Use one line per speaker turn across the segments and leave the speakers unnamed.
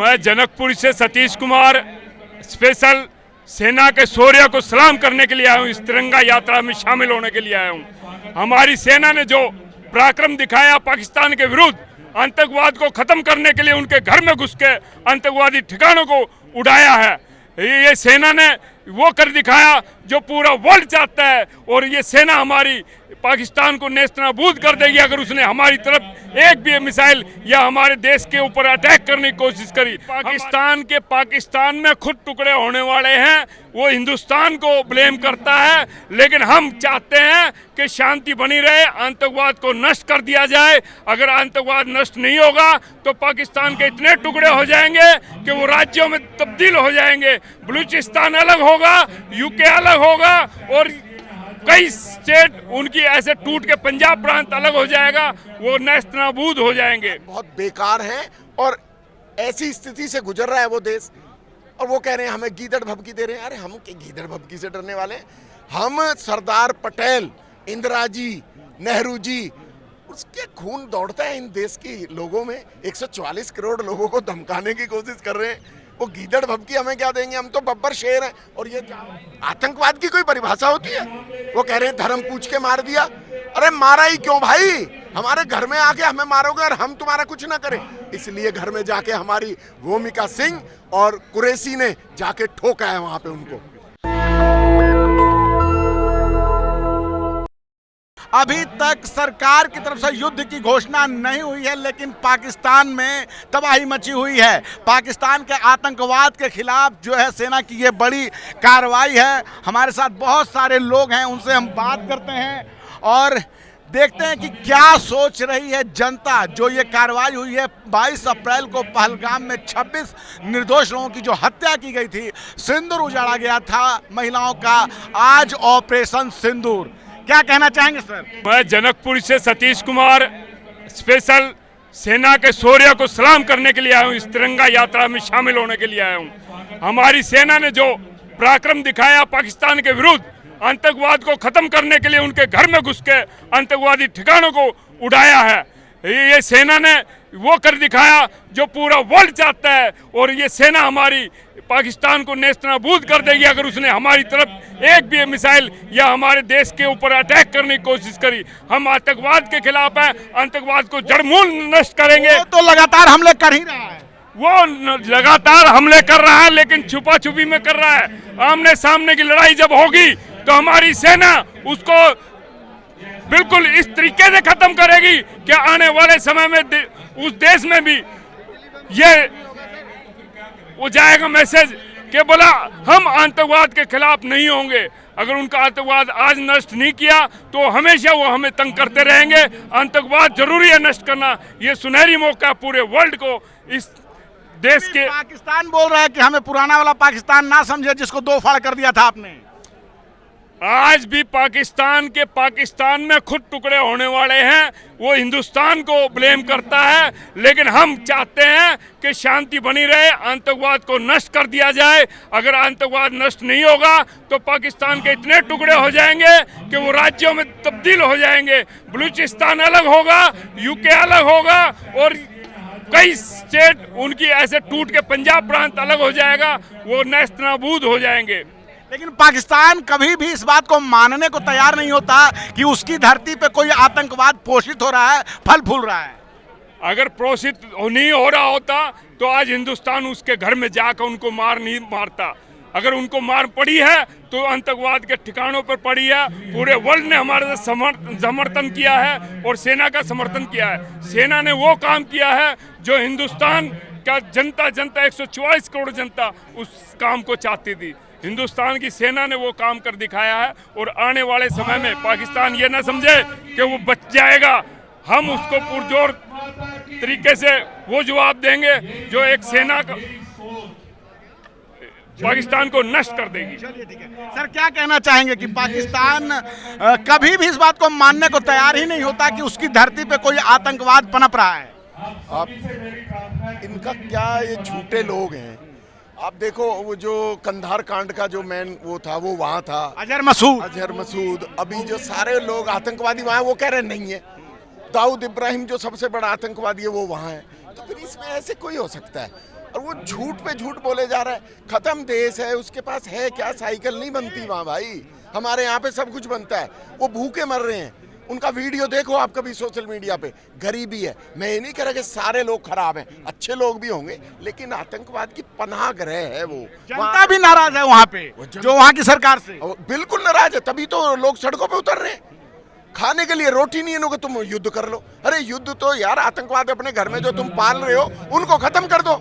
मैं जनकपुर से सतीश कुमार स्पेशल सेना के शौर्य को सलाम करने के लिए आया हूँ। इस तिरंगा यात्रा में शामिल होने के लिए आया हूँ। हमारी सेना ने जो पराक्रम दिखाया पाकिस्तान के विरुद्ध, आतंकवाद को खत्म करने के लिए उनके घर में घुस के आतंकवादी ठिकानों को उड़ाया है। ये सेना ने वो कर दिखाया जो पूरा वर्ल्ड चाहता है, और ये सेना हमारी पाकिस्तान को नेस्तनाबूद कर देगी अगर उसने हमारी तरफ एक भी मिसाइल या हमारे देश के ऊपर अटैक करने की कोशिश करी। पाकिस्तान में खुद टुकड़े होने वाले हैं, वो हिंदुस्तान को ब्लेम करता है, लेकिन हम चाहते हैं कि शांति बनी रहे, आतंकवाद को नष्ट कर दिया जाए। अगर आतंकवाद नष्ट नहीं होगा तो पाकिस्तान के इतने टुकड़े हो जाएंगे कि वो राज्यों में तब्दील हो जाएंगे। बलूचिस्तान अलग होगा, यूके अलग होगा, और कई स्टेट उनकी ऐसे टूट के पंजाब प्रांत अलग हो जाएगा, वो नेस्तनाबूद हो जाएंगे।
बहुत बेकार है और ऐसी स्थिति से गुजर रहा है वो देश, और वो कह रहे हैं हमें गीदड़ भभकी दे रहे हैं। अरे हम क्या गीदड़ भभकी से डरने वाले हैं? हम सरदार पटेल, इंदिरा जी, नेहरू जी, उसके खून दौड़ता है इन देश के लोगों में। 144 करोड़ लोगों को धमकाने की कोशिश कर रहे हैं, वो गीदड़ भभकी हमें क्या देंगे? हम तो बब्बर शेर हैं। और ये आतंकवाद की कोई परिभाषा होती है? वो कह रहे हैं धर्म पूछ के मार दिया। अरे मारा ही क्यों भाई? हमारे घर में आके हमें मारोगे और हम तुम्हारा कुछ ना करें? इसलिए घर में जाके हमारी भूमिका सिंह और कुरैशी ने जाके ठोका है वहां पे उनको।
अभी तक सरकार की तरफ से युद्ध की घोषणा नहीं हुई है, लेकिन पाकिस्तान में तबाही मची हुई है। पाकिस्तान के आतंकवाद के खिलाफ जो है सेना की ये बड़ी कार्रवाई है। हमारे साथ बहुत सारे लोग हैं, उनसे हम बात करते हैं और देखते हैं कि क्या सोच रही है जनता। जो ये कार्रवाई हुई है 22 अप्रैल को पहलगाम में 26 निर्दोष लोगों की जो हत्या की गई थी, सिंदूर उजाड़ा गया था महिलाओं का, आज ऑपरेशन सिंदूर। क्या कहना चाहेंगे सर?
मैं जनकपुर से सतीश कुमार स्पेशल सेना के शौर्य को सलाम करने के लिए आया हूँ। इस तिरंगा यात्रा में शामिल होने के लिए आया हूँ। हमारी सेना ने जो पराक्रम दिखाया पाकिस्तान के विरुद्ध, आतंकवाद को खत्म करने के लिए उनके घर में घुस के आतंकवादी ठिकानों को उड़ाया है। ये सेना ने वो कर दिखाया जो पूरा वर्ल्ड चाहता है, और ये सेना हमारी पाकिस्तान को नेस्तनाबूद कर देगी अगर उसने हमारी तरफ एक भी मिसाइल या हमारे देश के ऊपर अटैक करने की कोशिश करी। हम आतंकवाद के खिलाफ हैं, आतंकवाद को जड़मूल नष्ट करेंगे।
तो लगातार हमले कर ही रहा है,
वो लगातार हमले कर रहा है, लेकिन छुपा छुपी में कर रहा है। आमने सामने की लड़ाई जब होगी तो हमारी सेना उसको बिल्कुल इस तरीके से खत्म करेगी कि आने वाले समय में उस देश में भी ये वो जाएगा मैसेज कि बोला हम आतंकवाद के खिलाफ नहीं होंगे। अगर उनका आतंकवाद आज नष्ट नहीं किया तो हमेशा वो हमें तंग करते रहेंगे। आतंकवाद जरूरी है नष्ट करना। ये सुनहरी मौका पूरे वर्ल्ड को इस देश के।
पाकिस्तान बोल रहा है कि हमें पुराना वाला पाकिस्तान ना समझे जिसको दो फाड़ कर दिया था आपने।
आज भी पाकिस्तान में खुद टुकड़े होने वाले हैं, वो हिंदुस्तान को ब्लेम करता है, लेकिन हम चाहते हैं कि शांति बनी रहे, आतंकवाद को नष्ट कर दिया जाए। अगर आतंकवाद नष्ट नहीं होगा तो पाकिस्तान के इतने टुकड़े हो जाएंगे कि वो राज्यों में तब्दील हो जाएंगे। बलूचिस्तान अलग होगा, यूके अलग होगा, और कई स्टेट उनकी ऐसे टूट के पंजाब प्रांत अलग हो जाएगा, वो नेस्तनाबूद हो जाएंगे।
लेकिन पाकिस्तान कभी भी इस बात को मानने को तैयार नहीं होता कि उसकी धरती पे कोई आतंकवाद पोषित हो रहा है, फल फूल रहा है।
अगर पोषित नहीं हो रहा होता तो आज हिंदुस्तान उसके घर में जाकर उनको मार नहीं मारता। अगर उनको मार पड़ी है तो आतंकवाद के ठिकानों पर पड़ी है। पूरे वर्ल्ड ने हमारे समर्थन किया है और सेना का समर्थन किया है। सेना ने वो काम किया है जो हिंदुस्तान का जनता 144 करोड़ जनता उस काम को चाहती थी। हिंदुस्तान की सेना ने वो काम कर दिखाया है, और आने वाले समय में पाकिस्तान ये ना समझे कि वो बच जाएगा। हम उसको पुरजोर तरीके से वो जवाब देंगे जो एक सेना का पाकिस्तान को नष्ट कर देगी।
चलिए ठीक है सर, क्या कहना चाहेंगे कि पाकिस्तान कभी भी इस बात को मानने को तैयार ही नहीं होता कि उसकी धरती पे कोई आतंकवाद पनप रहा है?
आप इनका क्या, ये झूठे लोग हैं। आप देखो वो जो कंधार कांड का जो मैन वो था, वो वहाँ था,
अजहर मसूद।
अभी जो सारे लोग आतंकवादी वहाँ, वो कह रहे नहीं है। दाऊद इब्राहिम जो सबसे बड़ा आतंकवादी है वो वहाँ है। तो फिर इसमें ऐसे कोई हो सकता है? और वो झूठ पे झूठ बोले जा रहा है। खत्म देश है, उसके पास है क्या? साइकिल नहीं बनती वहाँ भाई, हमारे यहाँ पे सब कुछ बनता है। वो भूखे मर रहे हैं, उनका वीडियो देखो आप कभी सोशल मीडिया पे। गरीबी है, मैं ये नहीं कह रहा कि सारे लोग खराब हैं, अच्छे लोग भी होंगे, लेकिन आतंकवाद की पनाह गृह है वो।
जनता भी नाराज है वहाँ पे, जो वहाँ की सरकार से
बिल्कुल नाराज है, तभी तो लोग सड़कों पे उतर रहे हैं। खाने के लिए रोटी नहीं है, इनको तुम युद्ध कर लो। अरे युद्ध तो यार आतंकवाद अपने घर में जो तुम पाल रहे हो उनको खत्म कर दो,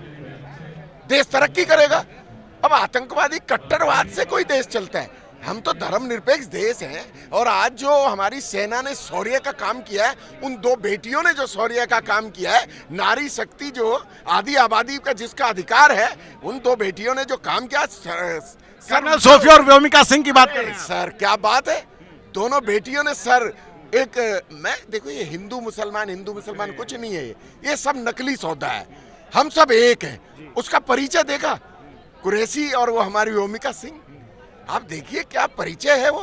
देश तरक्की करेगा। अब आतंकवादी कट्टरवाद से कोई देश चलता है? हम तो धर्मनिरपेक्ष देश हैं। और आज जो हमारी सेना ने शौर्य का काम किया है, उन 2 बेटियों ने जो शौर्य का काम किया है, नारी शक्ति जो आदि आबादी का जिसका अधिकार है, उन 2 बेटियों ने जो काम किया,
कर्नल सोफिया और व्योमिका सिंह की बात करें
सर, क्या बात है। दोनों बेटियों ने सर मैं देखो, ये हिंदू मुसलमान कुछ नहीं है, ये सब नकली सौदा है। हम सब एक हैं। उसका परिचय देखा, कुरैशी और वो हमारी व्योमिका सिंह, आप देखिए क्या परिचय है वो।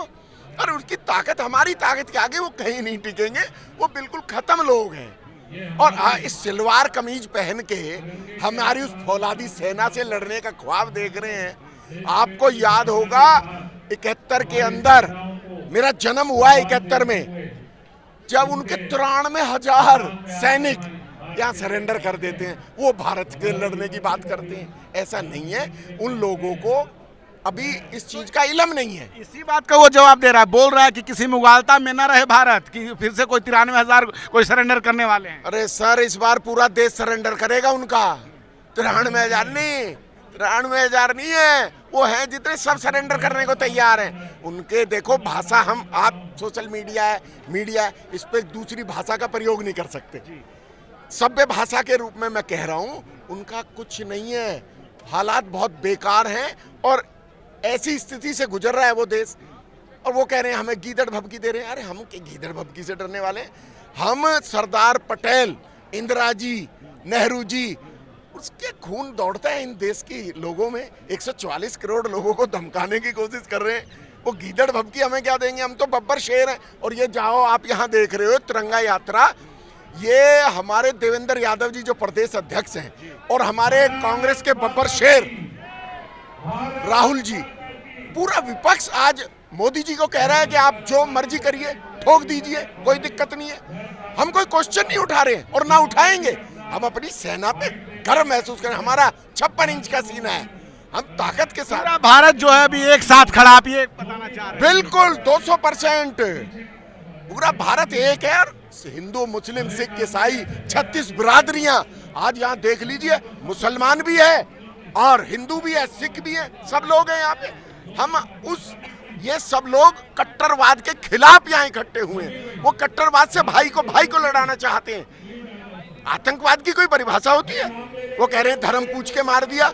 और उसकी ताकत हमारी ताकत के आगे वो कहीं नहीं टिकेंगे, वो बिल्कुल खत्म लोग हैं। और इस सलवार कमीज पहन के हमारी उस फौलादी सेना से लड़ने का ख्वाब देख रहे हैं। आपको याद होगा 71 के अंदर, मेरा जन्म हुआ 71 में, जब उनके 93,000 सैनिक यहाँ सरेंडर कर देते हैं, वो भारत के लड़ने की बात करते हैं। ऐसा नहीं है, उन लोगों को अभी इस चीज का इल्म नहीं है।
इसी बात का वो जवाब दे रहा है, बोल रहा है कि किसी मुगालता में न रहे भारत, कि फिर से कोई 93,000 कोई सरेंडर करने वाले हैं।
अरे सर, इस बार पूरा देश सरेंडर करेगा उनका। 93,000 नहीं, 93,000 नहीं है, वो है जितने सब सरेंडर करने को तैयार हैं। उनके देखो भाषा, आप सोशल मीडिया है, इस पे दूसरी भाषा का प्रयोग नहीं कर सकते। सभ्य भाषा के रूप में मैं कह रहा हूँ, उनका कुछ नहीं है। हालात बहुत बेकार हैं और ऐसी स्थिति से गुजर रहा है वो देश। और वो कह रहे हैं हमें गीदड़ भभकी दे रहे हैं। अरे हम के गीदड़ भभकी से डरने वाले हैं? हम सरदार पटेल, इंदिरा जी, नेहरू जी, उसके खून दौड़ता है इन देश की लोगों में। 144 करोड़ लोगों को धमकाने की कोशिश कर रहे हैं। वो गीदड़ भभकी हमें क्या देंगे? हम तो बब्बर शेर हैं। और ये जाओ, आप यहाँ देख रहे हो तिरंगा यात्रा, ये हमारे देवेंद्र यादव जी जो प्रदेश अध्यक्ष हैं, और हमारे कांग्रेस के बब्बर शेर राहुल जी, पूरा विपक्ष आज मोदी जी को कह रहा है कि आप जो मर्जी करिए, ठोक दीजिए, कोई दिक्कत नहीं है। हम कोई क्वेश्चन नहीं उठा रहे और ना उठाएंगे। हम अपनी सेना पे गर्व महसूस करें। हमारा 56 इंच का सीना है, हम ताकत के साथ।
पूरा भारत जो है अभी एक साथ खड़ा, आप ये बताना चाह रहे हैं?
बिल्कुल 200% पूरा भारत एक है। और हिंदू, मुस्लिम, सिख, ईसाई 36 बिरादरियां आज यहाँ देख लीजिए। मुसलमान भी है और हिंदू भी है, सिख भी है, सब लोग हैं यहाँ पे। हम ये सब लोग कट्टरवाद के खिलाफ यहाँ इकट्ठे हुए हैं। वो कट्टरवाद से भाई को लड़ाना चाहते हैं। आतंकवाद की कोई परिभाषा होती है? वो कह रहे हैं धर्म पूछ के मार दिया।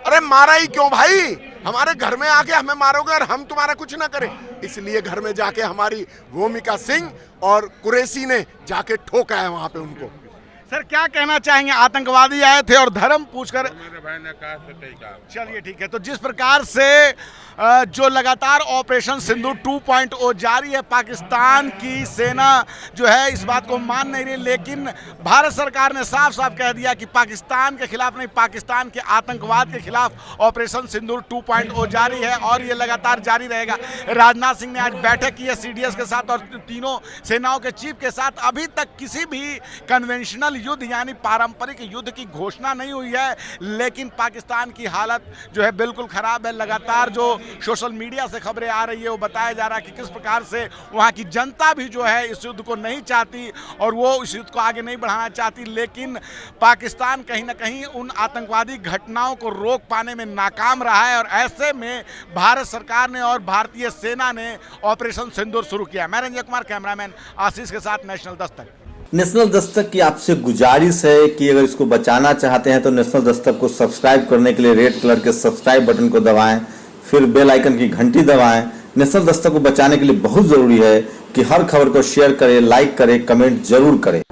अरे मारा ही क्यों भाई? हमारे घर में आके हमें मारोगे और हम तुम्हारा कुछ ना करें? इसलिए घर में जाके हमारी व्योमिका सिंह और कुरैशी ने जाके ठोका है वहां पे उनको।
सर क्या कहना चाहेंगे? आतंकवादी आए थे और धर्म पूछकर,
मेरे भाई ने कहा तो सही कहा।
चलिए ठीक है। तो जिस प्रकार से जो लगातार ऑपरेशन सिंदूर 2.0 जारी है, पाकिस्तान की सेना जो है इस बात को मान नहीं रही, लेकिन भारत सरकार ने साफ साफ कह दिया कि पाकिस्तान के खिलाफ नहीं, पाकिस्तान के आतंकवाद के खिलाफ ऑपरेशन सिंदूर 2.0 जारी है और ये लगातार जारी रहेगा। राजनाथ सिंह ने आज बैठक की है CDS के साथ और तीनों सेनाओं के चीफ के साथ। अभी तक किसी भी कन्वेंशनल युद्ध यानी पारंपरिक युद्ध की घोषणा नहीं हुई है, लेकिन पाकिस्तान की हालत जो है बिल्कुल खराब है। लगातार जो सोशल मीडिया से खबरें आ रही है वो बताया जा रहा है कि किस प्रकार से वहाँ की जनता भी जो है इस युद्ध को नहीं चाहती और वो इस युद्ध को आगे नहीं बढ़ाना चाहती, लेकिन पाकिस्तान कहीं ना कहीं उन आतंकवादी घटनाओं को रोक पाने में नाकाम रहा है। और ऐसे में भारत सरकार ने और भारतीय सेना ने ऑपरेशन सिंदूर शुरू किया। मैं रंजय कुमार, कैमरामैन आशीष के साथ, नेशनल दस्तक।
नेशनल दस्तक की आपसे गुजारिश है कि अगर इसको बचाना चाहते हैं तो नेशनल दस्तक को सब्सक्राइब करने के लिए रेड कलर के सब्सक्राइब बटन को दबाएं, फिर बेल आइकन की घंटी दबाएं। नेशनल दस्तक को बचाने के लिए बहुत जरूरी है कि हर खबर को शेयर करें, लाइक करें, कमेंट जरूर करें।